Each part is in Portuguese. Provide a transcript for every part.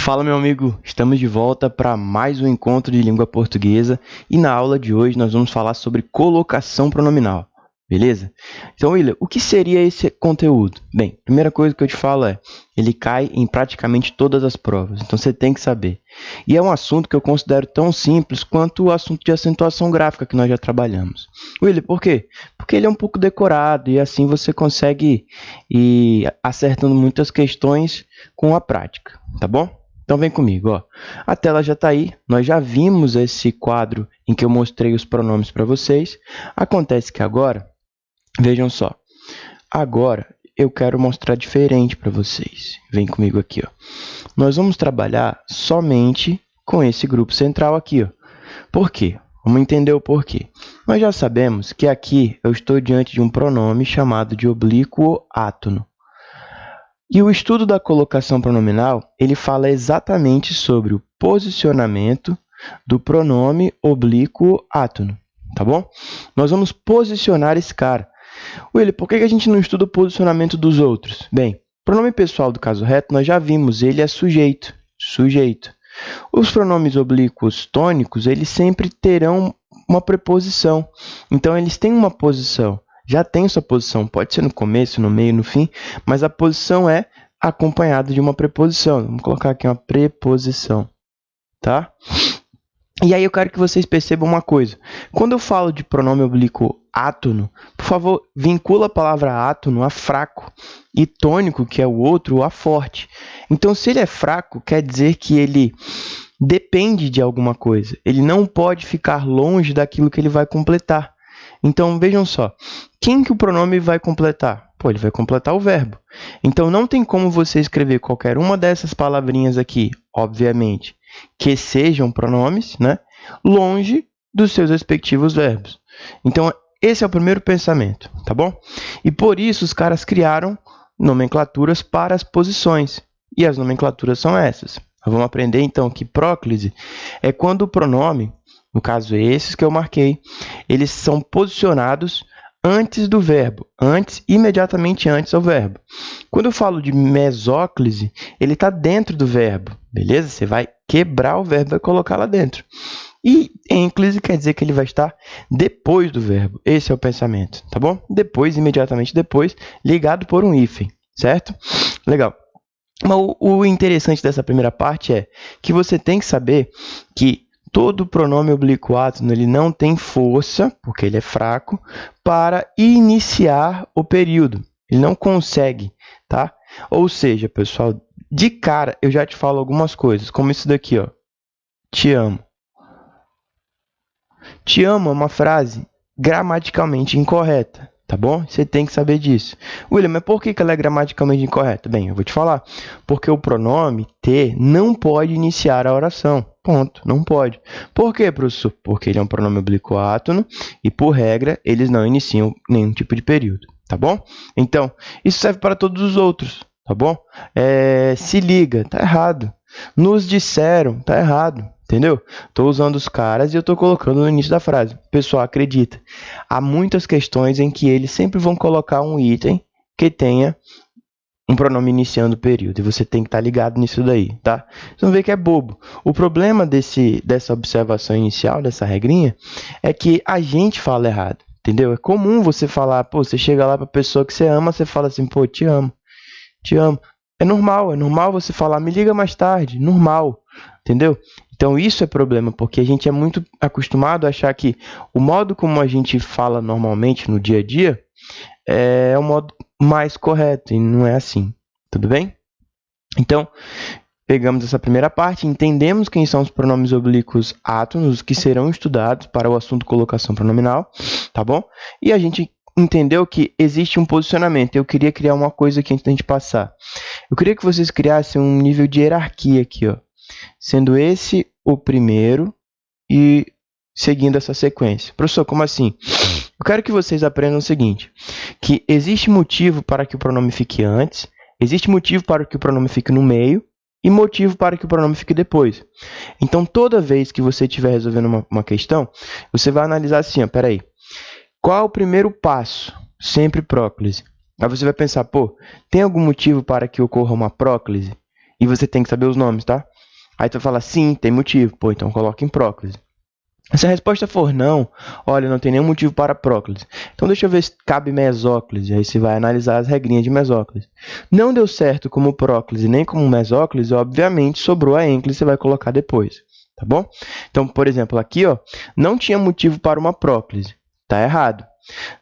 Fala, meu amigo, estamos de volta para mais um encontro de língua portuguesa e na aula de hoje nós vamos falar sobre colocação pronominal, beleza? Então, William, o que seria esse conteúdo? Bem, a primeira coisa que eu te falo é, ele cai em praticamente todas as provas, então você tem que saber. E é um assunto que eu considero tão simples quanto o assunto de acentuação gráfica que nós já trabalhamos. William, por quê? Porque ele é um pouco decorado e assim você consegue ir acertando muitas questões com a prática, tá bom? Então vem comigo, ó. A tela já está aí, nós já vimos esse quadro em que eu mostrei os pronomes para vocês. Acontece que agora, vejam só, agora eu quero mostrar diferente para vocês. Vem comigo aqui, ó. Nós vamos trabalhar somente com esse grupo central aqui, ó. Por quê? Vamos entender o porquê. Nós já sabemos que aqui eu estou diante de um pronome chamado de oblíquo átono. E o estudo da colocação pronominal, ele fala exatamente sobre o posicionamento do pronome oblíquo átono, tá bom? Nós vamos posicionar esse cara. William, por que a gente não estuda o posicionamento dos outros? Bem, pronome pessoal do caso reto, nós já vimos, ele é sujeito, sujeito. Os pronomes oblíquos tônicos, eles sempre terão uma preposição, então eles têm uma posição. Já tem sua posição, pode ser no começo, no meio, no fim, mas a posição é acompanhada de uma preposição. Vamos colocar aqui uma preposição, tá? E aí eu quero que vocês percebam uma coisa. Quando eu falo de pronome oblíquo átono, por favor, vincula a palavra átono a fraco e tônico, que é o outro, a forte. Então, se ele é fraco, quer dizer que ele depende de alguma coisa. Ele não pode ficar longe daquilo que ele vai completar. Então, vejam só, quem que o pronome vai completar? Pô, ele vai completar o verbo. Então, não tem como você escrever qualquer uma dessas palavrinhas aqui, obviamente, que sejam pronomes, né, longe dos seus respectivos verbos. Então, esse é o primeiro pensamento, tá bom? E por isso, os caras criaram nomenclaturas para as posições. E as nomenclaturas são essas. Vamos aprender, então, que próclise é quando o pronome, no caso esses que eu marquei, eles são posicionados antes do verbo, imediatamente antes ao verbo. Quando eu falo de mesóclise, ele está dentro do verbo, beleza? Você vai quebrar o verbo e colocar lá dentro. E ênclise quer dizer que ele vai estar depois do verbo. Esse é o pensamento, tá bom? Depois, imediatamente depois, ligado por um hífen, certo? Legal. Mas o interessante dessa primeira parte é que você tem que saber que todo pronome oblíquo átono ele não tem força, porque ele é fraco, para iniciar o período. Ele não consegue, tá? Ou seja, pessoal, de cara eu já te falo algumas coisas, como isso daqui, ó. Te amo. Te amo é uma frase gramaticalmente incorreta, tá bom? Você tem que saber disso. William, mas por que ela é gramaticalmente incorreta? Bem, eu vou te falar. Porque o pronome ter não pode iniciar a oração. Ponto. Não pode. Por quê, professor? Porque ele é um pronome oblíquo átono e, por regra, eles não iniciam nenhum tipo de período, tá bom? Então, isso serve para todos os outros, tá bom? Se liga, tá errado. Nos disseram, tá errado. Entendeu? Estou usando os caras e eu estou colocando no início da frase. Pessoal, acredita. Há muitas questões em que eles sempre vão colocar um item que tenha um pronome iniciando o período. E você tem que estar ligado nisso daí, tá? Vocês vão ver que é bobo. O problema dessa observação inicial, dessa regrinha, é que a gente fala errado. Entendeu? É comum você falar, pô, você chega lá para a pessoa que você ama, você fala assim, pô, te amo, te amo. É normal você falar, me liga mais tarde, normal, entendeu? Então, isso é problema, porque a gente é muito acostumado a achar que o modo como a gente fala normalmente no dia a dia é o modo mais correto, e não é assim, tudo bem? Então, pegamos essa primeira parte, entendemos quem são os pronomes oblíquos átonos, que serão estudados para o assunto colocação pronominal, tá bom? E a gente entendeu que existe um posicionamento. Eu queria criar uma coisa aqui antes da gente passar. Eu queria que vocês criassem um nível de hierarquia aqui, ó. Sendo esse o primeiro e seguindo essa sequência. Professor, como assim? Eu quero que vocês aprendam o seguinte, que existe motivo para que o pronome fique antes, existe motivo para que o pronome fique no meio e motivo para que o pronome fique depois. Então, toda vez que você estiver resolvendo uma questão, você vai analisar assim, ó, peraí, qual é o primeiro passo? Sempre próclise. Aí você vai pensar, pô, tem algum motivo para que ocorra uma próclise? E você tem que saber os nomes, tá? Aí tu vai falar, sim, tem motivo. Pô, então coloca em próclise. Se a resposta for não, olha, não tem nenhum motivo para próclise. Então deixa eu ver se cabe mesóclise. Aí você vai analisar as regrinhas de mesóclise. Não deu certo como próclise nem como mesóclise, obviamente sobrou a ênclise, você vai colocar depois. Tá bom? Então, por exemplo, aqui, ó, não tinha motivo para uma próclise. Tá errado.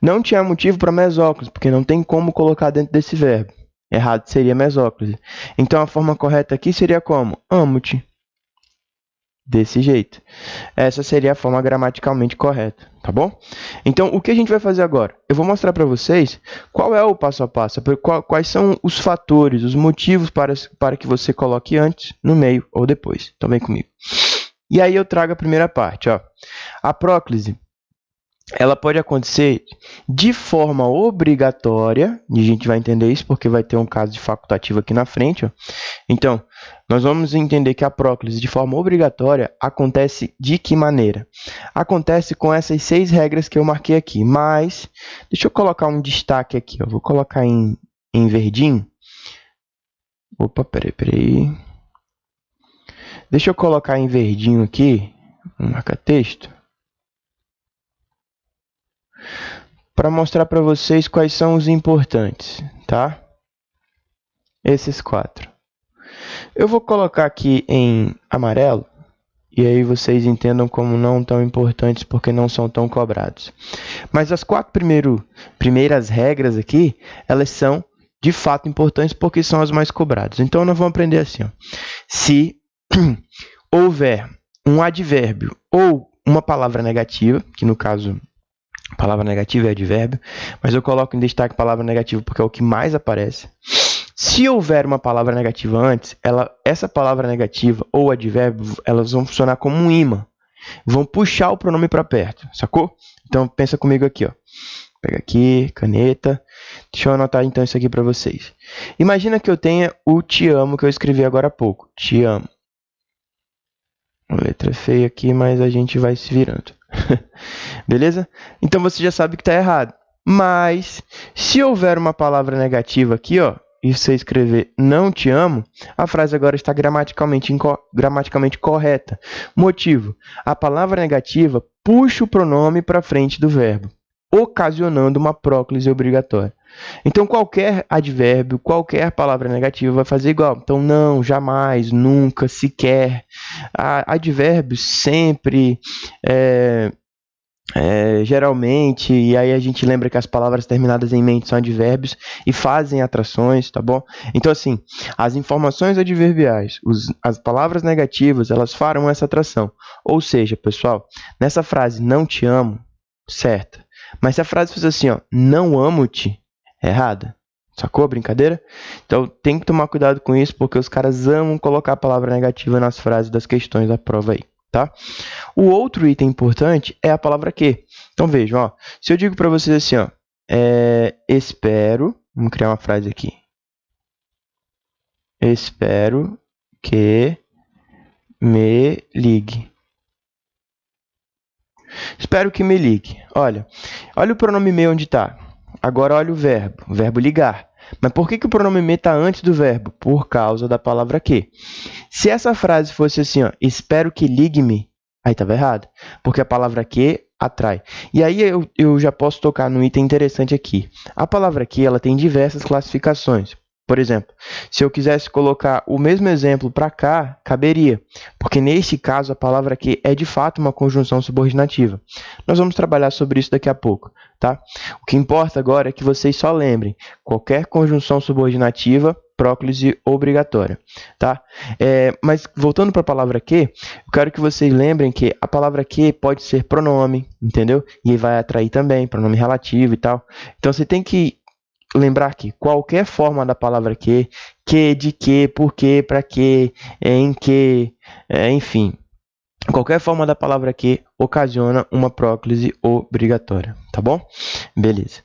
Não tinha motivo para mesóclise, porque não tem como colocar dentro desse verbo. Errado seria mesóclise. Então a forma correta aqui seria como? Amo-te. Desse jeito. Essa seria a forma gramaticalmente correta, tá bom? Então, o que a gente vai fazer agora? Eu vou mostrar para vocês qual é o passo a passo, quais são os fatores, os motivos para que você coloque antes, no meio ou depois. Então, vem comigo. E aí eu trago a primeira parte, ó. A próclise, ela pode acontecer de forma obrigatória, e a gente vai entender isso porque vai ter um caso de facultativo aqui na frente, ó. Então, nós vamos entender que a próclise de forma obrigatória acontece de que maneira? Acontece com essas 6 regras que eu marquei aqui, mas deixa eu colocar um destaque aqui, ó. Vou colocar em verdinho. Opa, peraí. Deixa eu colocar em verdinho aqui, um marca-texto, para mostrar para vocês quais são os importantes, tá? Esses 4. Eu vou colocar aqui em amarelo, e aí vocês entendam como não tão importantes porque não são tão cobrados. Mas as 4 primeiras regras aqui, elas são de fato importantes porque são as mais cobradas. Então, nós vamos aprender assim, ó. Se houver um advérbio ou uma palavra negativa, que no caso, palavra negativa é advérbio, mas eu coloco em destaque palavra negativa porque é o que mais aparece. Se houver uma palavra negativa antes, essa palavra negativa ou advérbio, elas vão funcionar como um imã. Vão puxar o pronome para perto, sacou? Então, pensa comigo aqui, ó. Pega aqui, caneta. Deixa eu anotar então isso aqui para vocês. Imagina que eu tenha o te amo que eu escrevi agora há pouco. Te amo. Uma letra feia aqui, mas a gente vai se virando. Beleza? Então, você já sabe que está errado. Mas, se houver uma palavra negativa aqui, ó, e você escrever não te amo, a frase agora está gramaticalmente correta. Motivo: a palavra negativa puxa o pronome para frente do verbo, ocasionando uma próclise obrigatória. Então, qualquer advérbio, qualquer palavra negativa vai fazer igual. Então, não, jamais, nunca, sequer. Advérbios sempre, geralmente, e aí a gente lembra que as palavras terminadas em mente são advérbios e fazem atrações, tá bom? Então, assim, as informações adverbiais, as palavras negativas, elas farão essa atração. Ou seja, pessoal, nessa frase, não te amo, certa. Mas se a frase fosse assim, ó, não amo-te, errada. Sacou a brincadeira? Então, tem que tomar cuidado com isso, porque os caras amam colocar a palavra negativa nas frases das questões da prova aí. Tá? O outro item importante é a palavra que. Então, vejam, ó, se eu digo para vocês assim, ó, espero, vamos criar uma frase aqui. Espero que me ligue. Espero que me ligue. Olha o pronome me onde está. Agora olha o verbo ligar. Mas por que o pronome me está antes do verbo? Por causa da palavra que. Se essa frase fosse assim, ó, espero que ligue-me, aí estava errado, porque a palavra que atrai. E aí eu já posso tocar num item interessante aqui. A palavra que ela tem diversas classificações. Por exemplo, se eu quisesse colocar o mesmo exemplo para cá, caberia, porque nesse caso a palavra que é de fato uma conjunção subordinativa. Nós vamos trabalhar sobre isso daqui a pouco, tá? O que importa agora é que vocês só lembrem, qualquer conjunção subordinativa, próclise obrigatória, tá? Mas voltando para a palavra que, eu quero que vocês lembrem que a palavra que pode ser pronome, entendeu? E vai atrair também, pronome relativo e tal. Então você tem que lembrar que qualquer forma da palavra que, de que, por que, para que, em que, enfim, qualquer forma da palavra que ocasiona uma próclise obrigatória, tá bom? Beleza.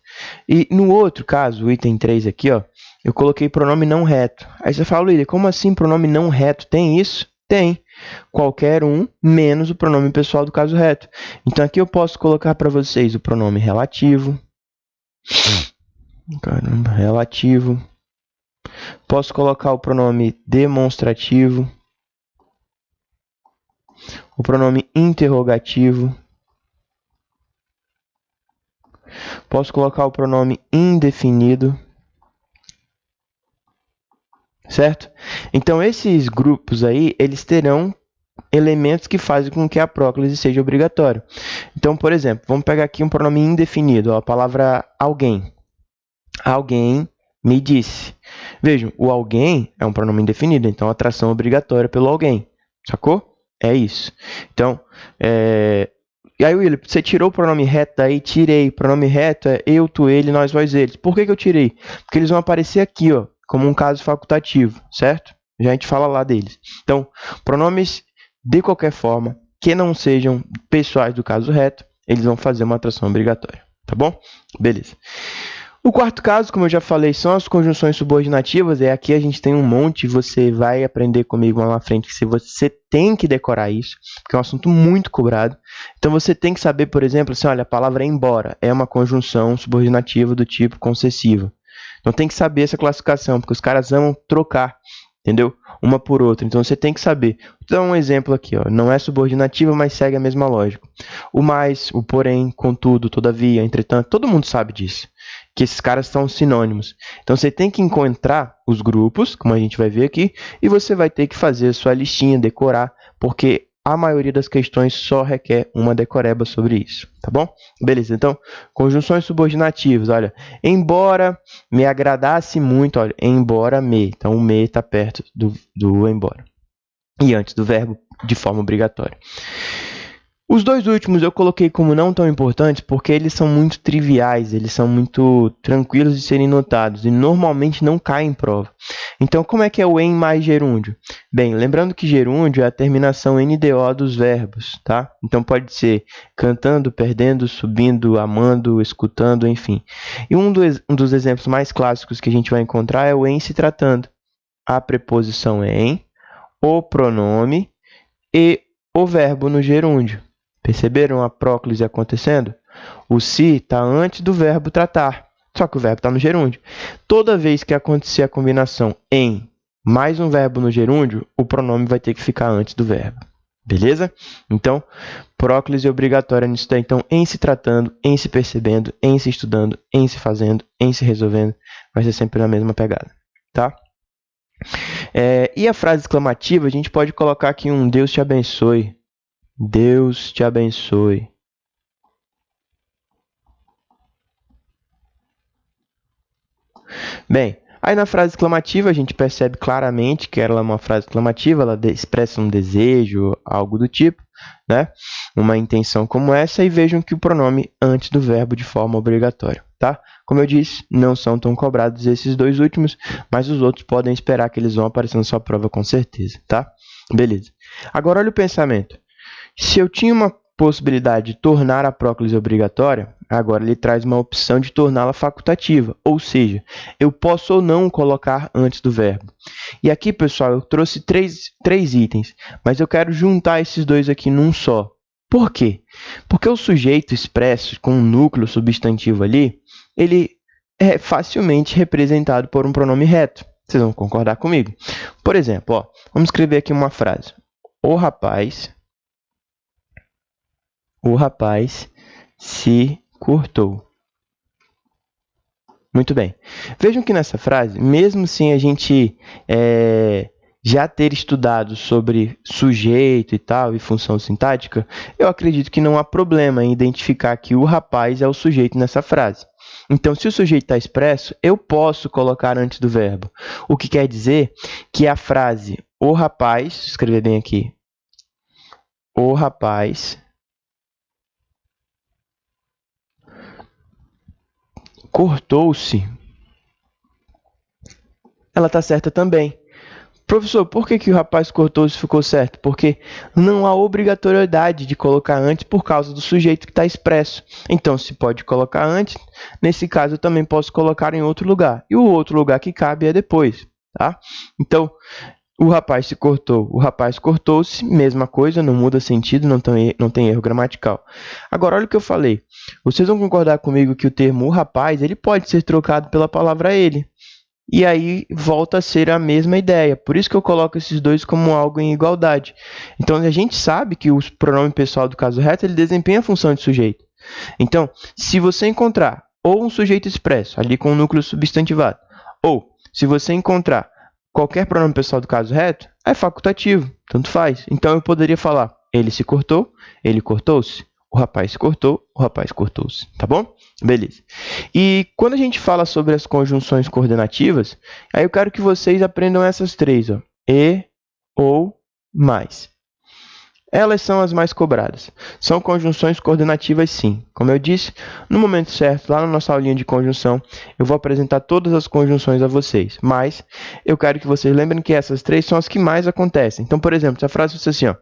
E no outro caso, o item 3 aqui, ó, eu coloquei pronome não reto. Aí você fala, Luísa, como assim pronome não reto? Tem isso? Tem. Qualquer um, menos o pronome pessoal do caso reto. Então, aqui eu posso colocar para vocês o pronome relativo. Caramba, relativo. Posso colocar o pronome demonstrativo. o pronome interrogativo. Posso colocar o pronome indefinido. Certo? Então, esses grupos aí, eles terão elementos que fazem com que a próclise seja obrigatória. Então, por exemplo, vamos pegar aqui um pronome indefinido, ó, a palavra alguém. Alguém me disse. Vejam, o alguém é um pronome indefinido, então a tração é obrigatória pelo alguém. Sacou? É isso. Então, E aí, William, você tirou o pronome reto daí? Tirei. O pronome reto é eu, tu, ele, nós, vós, eles. Por que eu tirei? Porque eles vão aparecer aqui, ó, como um caso facultativo, certo? Já a gente fala lá deles. Então, pronomes de qualquer forma que não sejam pessoais do caso reto, eles vão fazer uma tração obrigatória, tá bom? Beleza. O quarto caso, como eu já falei, são as conjunções subordinativas. Aqui a gente tem um monte, você vai aprender comigo lá na frente que você tem que decorar isso, porque é um assunto muito cobrado. Então você tem que saber, por exemplo, assim, olha, a palavra embora é uma conjunção subordinativa do tipo concessiva. Então tem que saber essa classificação, porque os caras amam trocar, entendeu? Uma por outra. Então você tem que saber. Vou dar um exemplo aqui, ó. Não é subordinativa, mas segue a mesma lógica. O mais, o porém, contudo, todavia, entretanto, todo mundo sabe disso, que esses caras são sinônimos. Então você tem que encontrar os grupos, como a gente vai ver aqui, e você vai ter que fazer a sua listinha, decorar, porque a maioria das questões só requer uma decoreba sobre isso, tá bom? Beleza, então, conjunções subordinativas, olha, embora me agradasse muito, olha, embora me, então o me está perto do embora, e antes do verbo de forma obrigatória. Os dois últimos eu coloquei como não tão importantes porque eles são muito triviais, eles são muito tranquilos de serem notados e normalmente não caem em prova. Então, como é que é o em mais gerúndio? Bem, lembrando que gerúndio é a terminação NDO dos verbos, tá? Então, pode ser cantando, perdendo, subindo, amando, escutando, enfim. E um dos exemplos mais clássicos que a gente vai encontrar é o em se tratando. A preposição em, o pronome e o verbo no gerúndio. Perceberam a próclise acontecendo? O se está antes do verbo tratar, só que o verbo está no gerúndio. Toda vez que acontecer a combinação em mais um verbo no gerúndio, o pronome vai ter que ficar antes do verbo. Beleza? Então, próclise obrigatória nisso daí. Então, em se tratando, em se percebendo, em se estudando, em se fazendo, em se resolvendo, vai ser sempre na mesma pegada, tá? E a frase exclamativa, a gente pode colocar aqui um Deus te abençoe. Deus te abençoe. Bem, aí na frase exclamativa a gente percebe claramente que ela é uma frase exclamativa, ela expressa um desejo, algo do tipo, né? Uma intenção como essa, e vejam que o pronome antes do verbo de forma obrigatória, tá? Como eu disse, não são tão cobrados esses dois últimos, mas os outros podem esperar que eles vão aparecer na sua prova com certeza, tá? Beleza. Agora olha o pensamento. Se eu tinha uma possibilidade de tornar a próclise obrigatória, agora ele traz uma opção de torná-la facultativa, ou seja, eu posso ou não colocar antes do verbo. E aqui, pessoal, eu trouxe três itens, mas eu quero juntar esses dois aqui num só. Por quê? Porque o sujeito expresso com um núcleo substantivo ali, ele é facilmente representado por um pronome reto. Vocês vão concordar comigo? Por exemplo, ó, vamos escrever aqui uma frase. O rapaz se cortou. Muito bem. Vejam que nessa frase, mesmo sem a gente já ter estudado sobre sujeito e tal, e função sintática, eu acredito que não há problema em identificar que o rapaz é o sujeito nessa frase. Então, se o sujeito está expresso, eu posso colocar antes do verbo. O que quer dizer que a frase o rapaz, escrever bem aqui, o rapaz cortou-se, ela está certa também. Professor, por que o rapaz cortou-se ficou certo? Porque não há obrigatoriedade de colocar antes por causa do sujeito que está expresso. Então, se pode colocar antes, nesse caso eu também posso colocar em outro lugar. E o outro lugar que cabe é depois, tá? Então, o rapaz se cortou, o rapaz cortou-se, mesma coisa, não muda sentido, não tem erro gramatical. Agora, olha o que eu falei. Vocês vão concordar comigo que o termo o rapaz ele pode ser trocado pela palavra ele. e aí volta a ser a mesma ideia. Por isso que eu coloco esses dois como algo em igualdade. Então, a gente sabe que o pronome pessoal do caso reto ele desempenha a função de sujeito. Então, se você encontrar ou um sujeito expresso, ali com o núcleo substantivado, ou se você encontrar qualquer pronome pessoal do caso reto, é facultativo, tanto faz. Então, eu poderia falar, ele se cortou, ele cortou-se, o rapaz se cortou, o rapaz cortou-se, tá bom? Beleza. E quando a gente fala sobre as conjunções coordenativas, aí eu quero que vocês aprendam essas três, ó, e, ou, mais. Elas são as mais cobradas. São conjunções coordenativas, sim. Como eu disse, no momento certo, lá na nossa aulinha de conjunção, eu vou apresentar todas as conjunções a vocês. Mas eu quero que vocês lembrem que essas três são as que mais acontecem. Então, por exemplo, se a frase fosse assim, ó,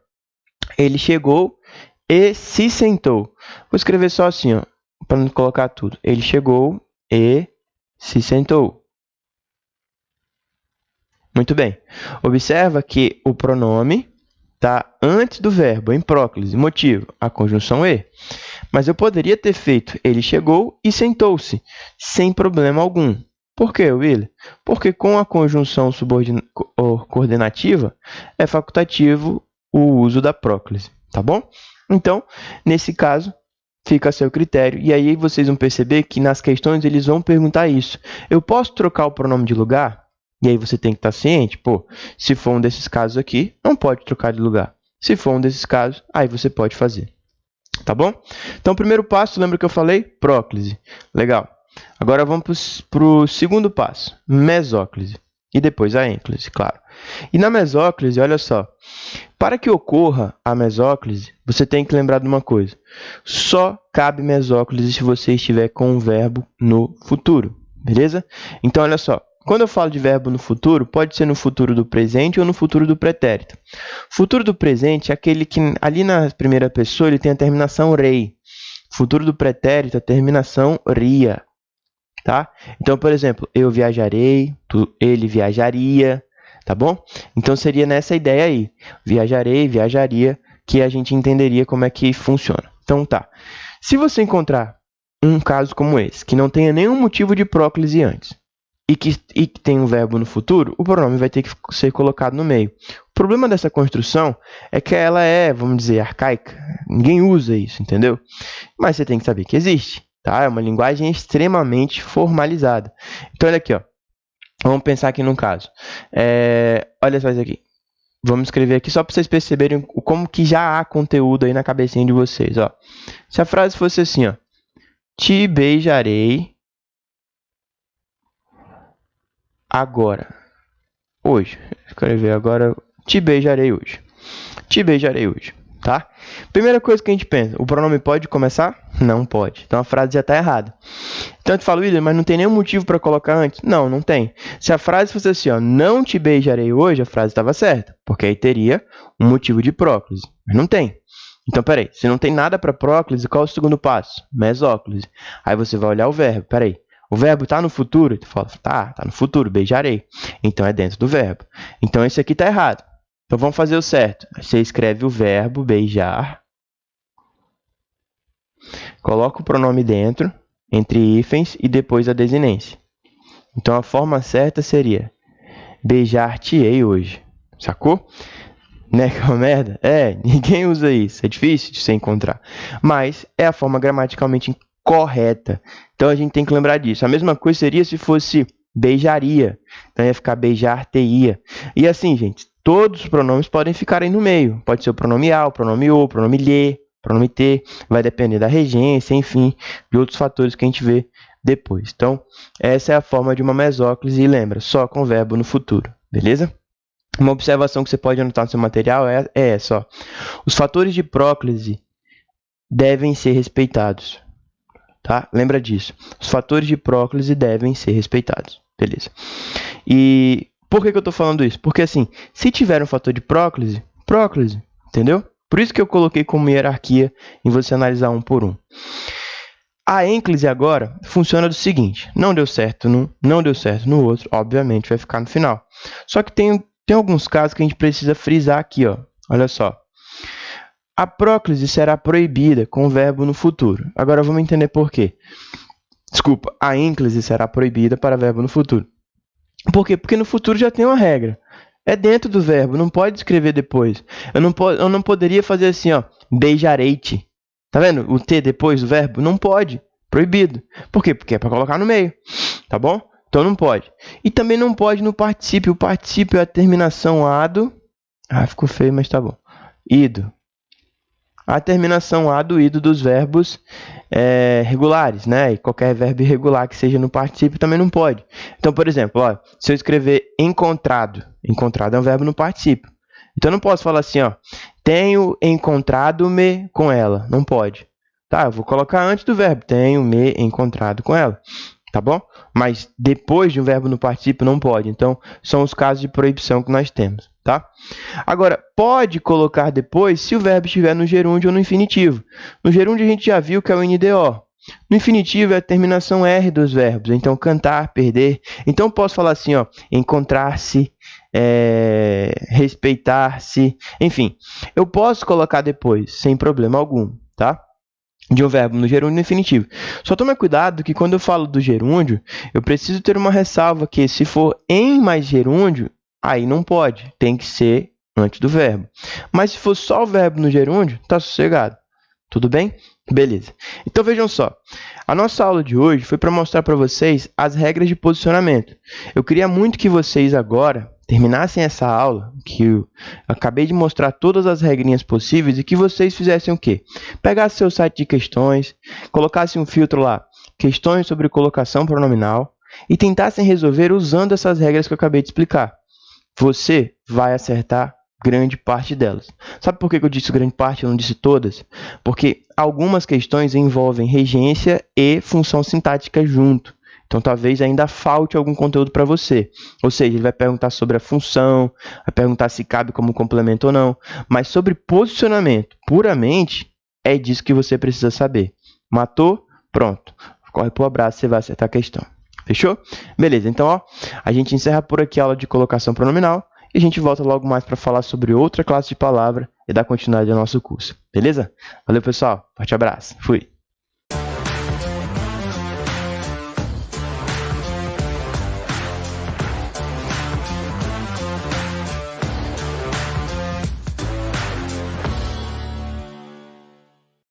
ele chegou e se sentou. Vou escrever só assim, ó, para não colocar tudo. Ele chegou e se sentou. Muito bem. Observa que o pronome está antes do verbo, em próclise. Motivo, a conjunção e. Mas eu poderia ter feito ele chegou e sentou-se, sem problema algum. Por quê, Will? Porque com a conjunção coordenativa é facultativo o uso da próclise, tá bom? Então, nesse caso, fica a seu critério. E aí vocês vão perceber que nas questões eles vão perguntar isso. Eu posso trocar o pronome de lugar? E aí você tem que estar ciente, pô, se for um desses casos aqui, não pode trocar de lugar. Se for um desses casos, aí você pode fazer. Tá bom? Então, o primeiro passo, lembra que eu falei? Próclise. Legal. Agora vamos para o segundo passo, mesóclise. E depois a ênclise, claro. E na mesóclise, olha só, para que ocorra a mesóclise, você tem que lembrar de uma coisa. Só cabe mesóclise se você estiver com o verbo no futuro, beleza? Então, olha só. Quando eu falo de verbo no futuro, pode ser no futuro do presente ou no futuro do pretérito. Futuro do presente é aquele que, ali na primeira pessoa, ele tem a terminação rei. Futuro do pretérito, a terminação ria. Tá? Então, por exemplo, eu viajarei, ele viajaria, tá bom? Então, seria nessa ideia aí. Viajarei, viajaria, que a gente entenderia como é que funciona. Então, tá. Se você encontrar um caso como esse, que não tenha nenhum motivo de próclise antes, e que tem um verbo no futuro, o pronome vai ter que ser colocado no meio. O problema dessa construção é que ela é, vamos dizer, arcaica. Ninguém usa isso, entendeu? Mas você tem que saber que existe, tá? É uma linguagem extremamente formalizada. Então, olha aqui, ó. Vamos pensar aqui num caso. Olha só isso aqui. Vamos escrever aqui só para vocês perceberem como que já há conteúdo aí na cabecinha de vocês, ó. Se a frase fosse assim, ó. Te beijarei agora, hoje. Escrever agora, te beijarei hoje. Te beijarei hoje, tá? Primeira coisa que a gente pensa, o pronome pode começar? Não pode. Então a frase já está errada. Então eu falo, William, mas não tem nenhum motivo para colocar antes? Não, não tem. Se a frase fosse assim, ó, não te beijarei hoje, a frase estava certa, porque aí teria um motivo de próclise. Mas não tem. Então, peraí, se não tem nada para próclise, qual é o segundo passo? Mesóclise. Aí você vai olhar o verbo, peraí. O verbo está no futuro? Tu fala, tá no futuro, beijarei. Então, é dentro do verbo. Então, esse aqui está errado. Então, vamos fazer o certo. Você escreve o verbo beijar. Coloca o pronome dentro, entre hífens, e depois a desinência. Então, a forma certa seria beijar-te-ei hoje. Sacou? Né, que é uma merda? Ninguém usa isso. É difícil de você encontrar. Mas é a forma gramaticalmente correta. Então, a gente tem que lembrar disso. A mesma coisa seria se fosse beijaria. Então, ia ficar beijar-te-ia. E assim, gente, todos os pronomes podem ficar aí no meio. Pode ser o pronome a, o pronome o, o pronome lhe, o pronome te. Vai depender da regência, enfim, de outros fatores que a gente vê depois. Então, essa é a forma de uma mesóclise. E lembra, só com verbo no futuro. Beleza? Uma observação que você pode anotar no seu material é essa. Ó. Os fatores de próclise devem ser respeitados. Tá? Lembra disso. Os fatores de próclise devem ser respeitados. Beleza. E por que eu estou falando isso? Porque, assim, se tiver um fator de próclise, entendeu? Por isso que eu coloquei como hierarquia em você analisar um por um. A ênclise agora funciona do seguinte. Não deu certo num, não deu certo no outro. Obviamente, vai ficar no final. Só que tem alguns casos que a gente precisa frisar aqui. Ó. Olha só. A próclise será proibida com o verbo no futuro. Agora vamos entender por quê. Desculpa, a ênclise será proibida para verbo no futuro. Por quê? Porque no futuro já tem uma regra. É dentro do verbo, não pode escrever depois. Eu não poderia fazer assim, ó, beijarei-te. Tá vendo? O T depois do verbo? Não pode. Proibido. Por quê? Porque é para colocar no meio. Tá bom? Então não pode. E também não pode no particípio. O particípio é a terminação ado. Ah, ficou feio, mas tá bom. Ido. A terminação ado, ido dos verbos regulares, né? E qualquer verbo irregular que seja no particípio também não pode. Então, por exemplo, ó, se eu escrever encontrado, encontrado é um verbo no particípio. Então, eu não posso falar assim, ó, tenho encontrado-me com ela. Não pode. Tá, eu vou colocar antes do verbo, tenho me encontrado com ela. Tá bom? Mas depois de um verbo no particípio não pode. Então, são os casos de proibição que nós temos, tá? Agora, pode colocar depois se o verbo estiver no gerúndio ou no infinitivo. No gerúndio a gente já viu que é o NDO. No infinitivo é a terminação R dos verbos. Então, cantar, perder. Então, posso falar assim, ó, encontrar-se, respeitar-se, enfim. Eu posso colocar depois, sem problema algum, tá? De um verbo no gerúndio e no infinitivo. Só tome cuidado que quando eu falo do gerúndio, eu preciso ter uma ressalva que se for em mais gerúndio, aí não pode, tem que ser antes do verbo. Mas se for só o verbo no gerúndio, tá sossegado. Tudo bem? Beleza. Então vejam só, a nossa aula de hoje foi para mostrar para vocês as regras de posicionamento. Eu queria muito que vocês agora terminassem essa aula, que eu acabei de mostrar todas as regrinhas possíveis, e que vocês fizessem o quê? Pegassem seu site de questões, colocassem um filtro lá, questões sobre colocação pronominal, e tentassem resolver usando essas regras que eu acabei de explicar. Você vai acertar grande parte delas. Sabe por que eu disse grande parte e não disse todas? Porque algumas questões envolvem regência e função sintática junto. Então, talvez ainda falte algum conteúdo para você. Ou seja, ele vai perguntar sobre a função, vai perguntar se cabe como complemento ou não. Mas sobre posicionamento, puramente, é disso que você precisa saber. Matou? Pronto. Corre pro abraço, você vai acertar a questão. Fechou? Beleza, então ó, a gente encerra por aqui a aula de colocação pronominal e a gente volta logo mais para falar sobre outra classe de palavra e dar continuidade ao nosso curso. Beleza? Valeu, pessoal. Forte abraço. Fui.